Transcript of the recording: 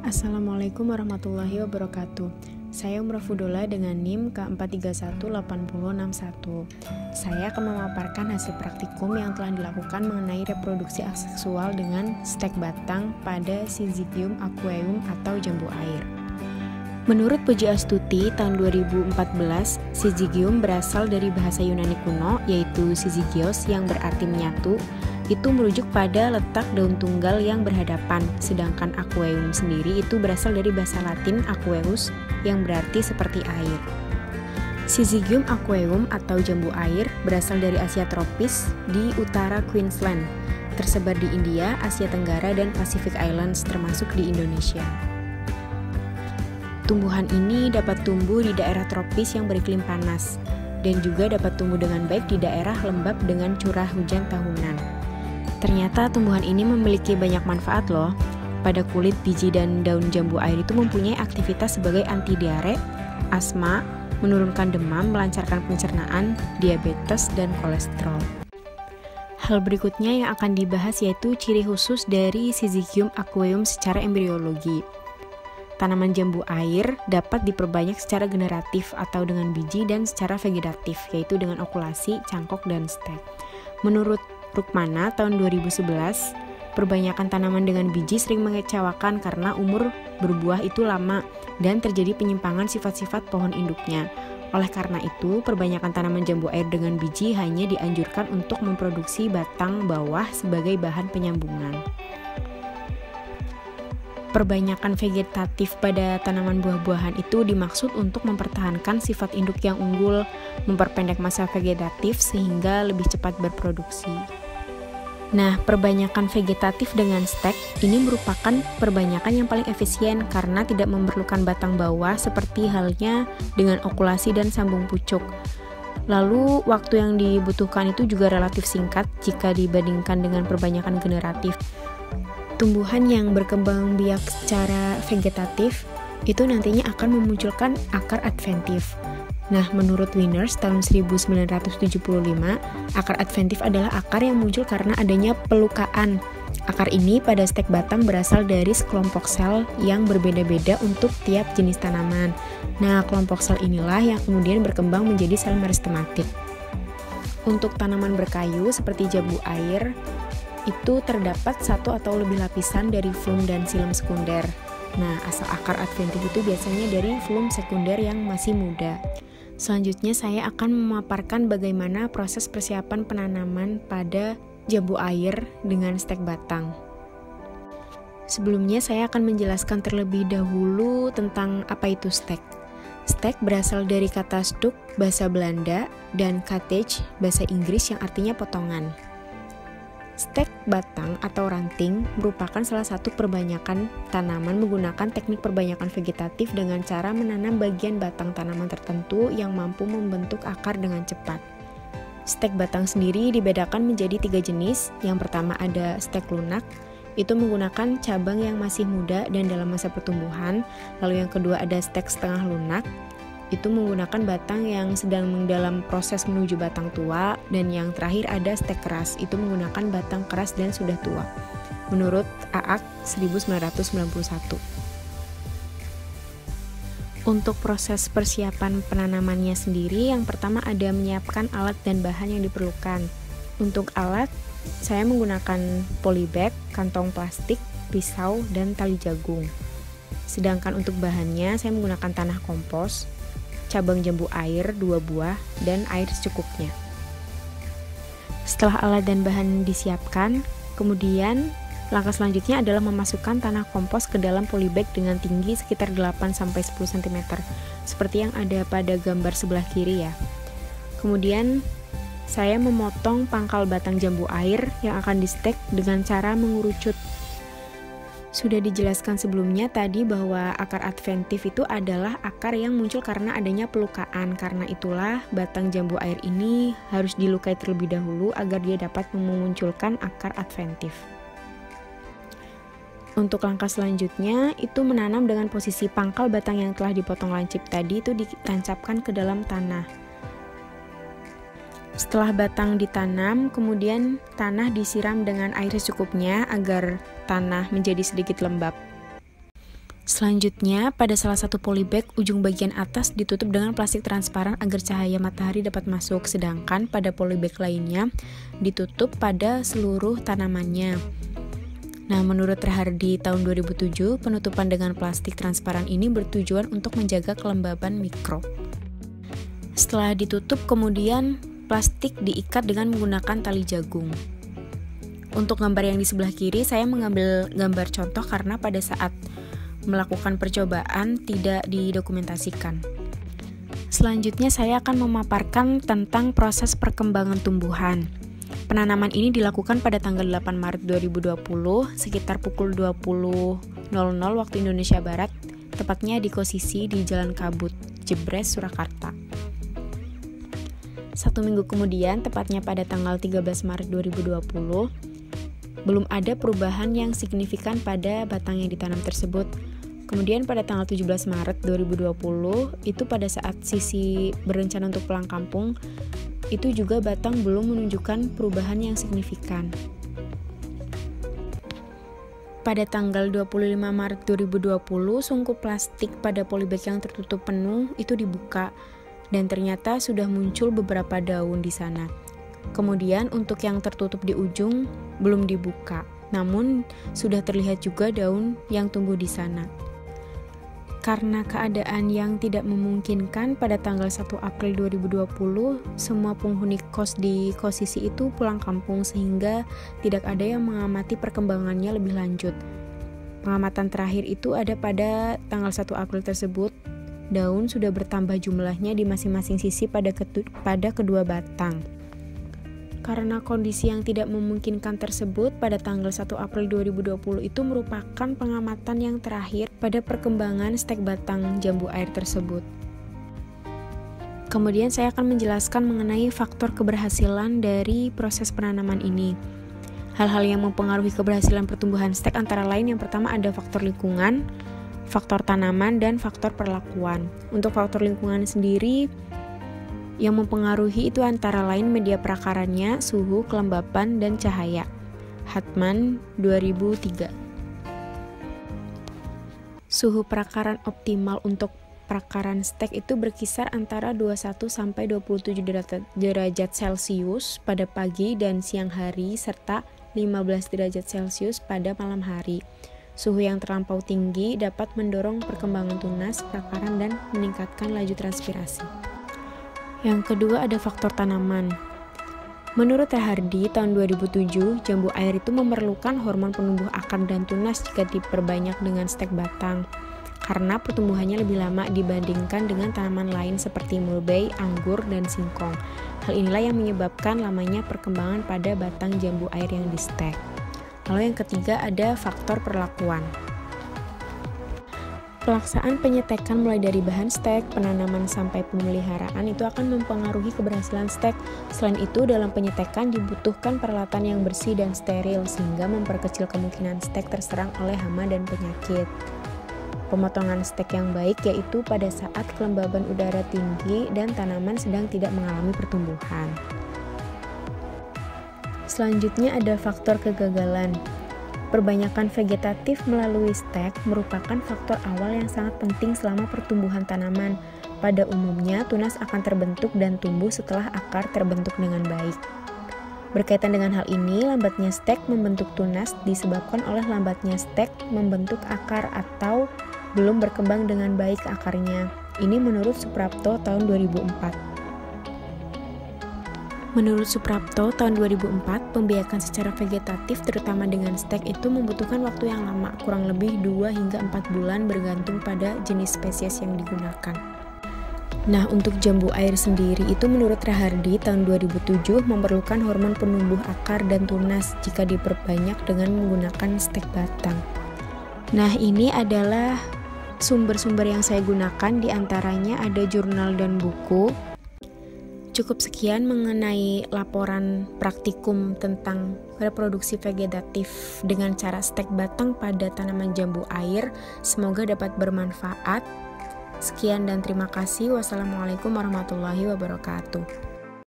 Assalamualaikum warahmatullahi wabarakatuh. Saya Umrah Fudola dengan NIM K43180161. Saya akan memaparkan hasil praktikum yang telah dilakukan mengenai reproduksi aseksual dengan stek batang pada Syzygium aqueum atau jambu air. Menurut Puji Astuti, tahun 2014, Syzygium berasal dari bahasa Yunani kuno, yaitu syzygios yang berarti menyatu. Itu merujuk pada letak daun tunggal yang berhadapan, sedangkan aqueum sendiri itu berasal dari bahasa Latin aqueus yang berarti seperti air. Syzygium aqueum atau jambu air berasal dari Asia tropis di utara Queensland, tersebar di India, Asia Tenggara, dan Pacific Islands termasuk di Indonesia. Tumbuhan ini dapat tumbuh di daerah tropis yang beriklim panas, dan juga dapat tumbuh dengan baik di daerah lembab dengan curah hujan tahunan. Ternyata tumbuhan ini memiliki banyak manfaat loh. Pada kulit, biji, dan daun jambu air itu mempunyai aktivitas sebagai anti diare, asma, menurunkan demam, melancarkan pencernaan, diabetes, dan kolesterol. Hal berikutnya yang akan dibahas yaitu ciri khusus dari Syzygium aqueum secara embriologi. Tanaman jambu air dapat diperbanyak secara generatif atau dengan biji dan secara vegetatif, yaitu dengan okulasi, cangkok, dan stek. Menurut Rukmana tahun 2011, perbanyakan tanaman dengan biji sering mengecewakan karena umur berbuah itu lama dan terjadi penyimpangan sifat-sifat pohon induknya. Oleh karena itu, perbanyakan tanaman jambu air dengan biji hanya dianjurkan untuk memproduksi batang bawah sebagai bahan penyambungan. Perbanyakan vegetatif pada tanaman buah-buahan itu dimaksud untuk mempertahankan sifat induk yang unggul, memperpendek masa vegetatif sehingga lebih cepat berproduksi. Nah, perbanyakan vegetatif dengan stek ini merupakan perbanyakan yang paling efisien karena tidak memerlukan batang bawah seperti halnya dengan okulasi dan sambung pucuk. Lalu, waktu yang dibutuhkan itu juga relatif singkat jika dibandingkan dengan perbanyakan generatif. Tumbuhan yang berkembang biak secara vegetatif itu nantinya akan memunculkan akar adventif. Nah, menurut Wieners tahun 1975, akar adventif adalah akar yang muncul karena adanya pelukaan. Akar ini pada stek batang berasal dari sekelompok sel yang berbeda-beda untuk tiap jenis tanaman. Nah, kelompok sel inilah yang kemudian berkembang menjadi sel meristematik. Untuk tanaman berkayu seperti jambu air, itu terdapat satu atau lebih lapisan dari floem dan xilem sekunder. Nah, asal akar adventif itu biasanya dari floem sekunder yang masih muda. Selanjutnya saya akan memaparkan bagaimana proses persiapan penanaman pada jambu air dengan stek batang. Sebelumnya saya akan menjelaskan terlebih dahulu tentang apa itu stek. Stek berasal dari kata stuk, bahasa Belanda, dan cottage, bahasa Inggris yang artinya potongan. Stek batang atau ranting merupakan salah satu perbanyakan tanaman menggunakan teknik perbanyakan vegetatif dengan cara menanam bagian batang tanaman tertentu yang mampu membentuk akar dengan cepat. Stek batang sendiri dibedakan menjadi 3 jenis. Yang pertama ada stek lunak, itu menggunakan cabang yang masih muda dan dalam masa pertumbuhan. Lalu yang kedua ada stek setengah lunak, itu menggunakan batang yang sedang dalam proses menuju batang tua, dan yang terakhir ada stek keras, itu menggunakan batang keras dan sudah tua. Menurut Aak 1991. Untuk proses persiapan penanamannya sendiri, yang pertama ada menyiapkan alat dan bahan yang diperlukan. Untuk alat, saya menggunakan polybag, kantong plastik, pisau, dan tali jagung. Sedangkan untuk bahannya, saya menggunakan tanah kompos, cabang jambu air 2 buah, dan air secukupnya. Setelah alat dan bahan disiapkan, kemudian langkah selanjutnya adalah memasukkan tanah kompos ke dalam polybag dengan tinggi sekitar 8-10 cm, seperti yang ada pada gambar sebelah kiri ya. Kemudian saya memotong pangkal batang jambu air yang akan di-stek dengan cara mengerucut. Sudah dijelaskan sebelumnya tadi bahwa akar adventif itu adalah akar yang muncul karena adanya pelukaan. Karena itulah batang jambu air ini harus dilukai terlebih dahulu agar dia dapat memunculkan akar adventif. Untuk langkah selanjutnya itu menanam dengan posisi pangkal batang yang telah dipotong lancip tadi itu ditancapkan ke dalam tanah. Setelah batang ditanam, kemudian tanah disiram dengan air secukupnya agar tanah menjadi sedikit lembab. Selanjutnya, pada salah satu polybag, ujung bagian atas ditutup dengan plastik transparan agar cahaya matahari dapat masuk, sedangkan pada polybag lainnya ditutup pada seluruh tanamannya. Nah, menurut Rahardi tahun 2007, penutupan dengan plastik transparan ini bertujuan untuk menjaga kelembaban mikro. Setelah ditutup, kemudian plastik diikat dengan menggunakan tali jagung. Untuk gambar yang di sebelah kiri, saya mengambil gambar contoh karena pada saat melakukan percobaan tidak didokumentasikan. Selanjutnya saya akan memaparkan tentang proses perkembangan tumbuhan. Penanaman ini dilakukan pada tanggal 8 Maret 2020 sekitar pukul 20.00 waktu Indonesia Barat, tepatnya di Kosisi di Jalan Kabut, Jebres, Surakarta. 1 minggu kemudian, tepatnya pada tanggal 13 Maret 2020, belum ada perubahan yang signifikan pada batang yang ditanam tersebut. Kemudian pada tanggal 17 Maret 2020, itu pada saat Sisi berencana untuk pulang kampung, itu juga batang belum menunjukkan perubahan yang signifikan. Pada tanggal 25 Maret 2020, sungkup plastik pada polybag yang tertutup penuh itu dibuka, dan ternyata sudah muncul beberapa daun di sana. Kemudian untuk yang tertutup di ujung belum dibuka, namun sudah terlihat juga daun yang tumbuh di sana. Karena keadaan yang tidak memungkinkan, pada tanggal 1 April 2020, semua penghuni kos di Kosisi itu pulang kampung sehingga tidak ada yang mengamati perkembangannya lebih lanjut. Pengamatan terakhir itu ada pada tanggal 1 April tersebut. Daun sudah bertambah jumlahnya di masing-masing sisi pada kedua batang. Karena kondisi yang tidak memungkinkan tersebut, pada tanggal 1 April 2020 itu merupakan pengamatan yang terakhir pada perkembangan stek batang jambu air tersebut. Kemudian saya akan menjelaskan mengenai faktor keberhasilan dari proses penanaman ini. Hal-hal yang mempengaruhi keberhasilan pertumbuhan stek antara lain yang pertama ada faktor lingkungan, faktor tanaman, dan faktor perlakuan. Untuk faktor lingkungan sendiri, yang mempengaruhi itu antara lain media perakarannya, suhu, kelembapan, dan cahaya. Hartman 2003. Suhu perakaran optimal untuk perakaran stek itu berkisar antara 21 sampai 27 derajat Celcius pada pagi dan siang hari serta 15 derajat Celcius pada malam hari. Suhu yang terlampau tinggi dapat mendorong perkembangan tunas, perakaran, dan meningkatkan laju transpirasi. Yang kedua ada faktor tanaman. Menurut Rahardi tahun 2007, jambu air itu memerlukan hormon penumbuh akar dan tunas jika diperbanyak dengan stek batang, karena pertumbuhannya lebih lama dibandingkan dengan tanaman lain seperti mulbei, anggur, dan singkong. Hal inilah yang menyebabkan lamanya perkembangan pada batang jambu air yang di stek. Lalu yang ketiga ada faktor perlakuan. Pelaksanaan penyetekan mulai dari bahan stek, penanaman sampai pemeliharaan itu akan mempengaruhi keberhasilan stek. Selain itu, dalam penyetekan dibutuhkan peralatan yang bersih dan steril sehingga memperkecil kemungkinan stek terserang oleh hama dan penyakit. Pemotongan stek yang baik yaitu pada saat kelembaban udara tinggi dan tanaman sedang tidak mengalami pertumbuhan. Selanjutnya ada faktor kegagalan. Perbanyakan vegetatif melalui stek merupakan faktor awal yang sangat penting selama pertumbuhan tanaman. Pada umumnya, tunas akan terbentuk dan tumbuh setelah akar terbentuk dengan baik. Berkaitan dengan hal ini, lambatnya stek membentuk tunas disebabkan oleh lambatnya stek membentuk akar atau belum berkembang dengan baik akarnya. Ini menurut Suprapto tahun 2004. Menurut Suprapto tahun 2004, pembiakan secara vegetatif terutama dengan stek itu membutuhkan waktu yang lama, kurang lebih 2 hingga 4 bulan bergantung pada jenis spesies yang digunakan. Nah, untuk jambu air sendiri itu menurut Rahardi tahun 2007 memerlukan hormon penumbuh akar dan tunas jika diperbanyak dengan menggunakan stek batang. Nah, ini adalah sumber-sumber yang saya gunakan, diantaranya ada jurnal dan buku. Cukup sekian mengenai laporan praktikum tentang reproduksi vegetatif dengan cara stek batang pada tanaman jambu air. Semoga dapat bermanfaat. Sekian dan terima kasih. Wassalamualaikum warahmatullahi wabarakatuh.